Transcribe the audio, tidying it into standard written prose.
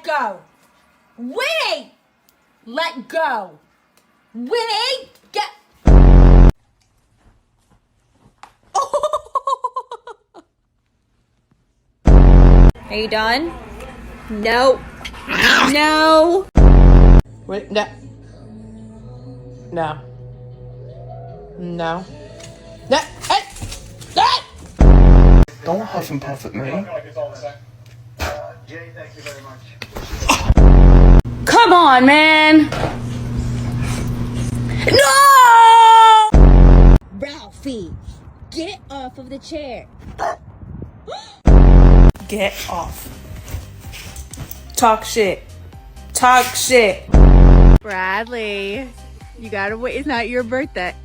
go. Winnie! Let go. Winnie, get... Are you done? No. No. Wait, no. No. No. No. Hey! Hey! Don't huff and puff at me. Come on, man. No! Ralphie, get off of the chair. Get off. Talk shit. Talk shit. Bradley, you gotta wait. It's not your birthday.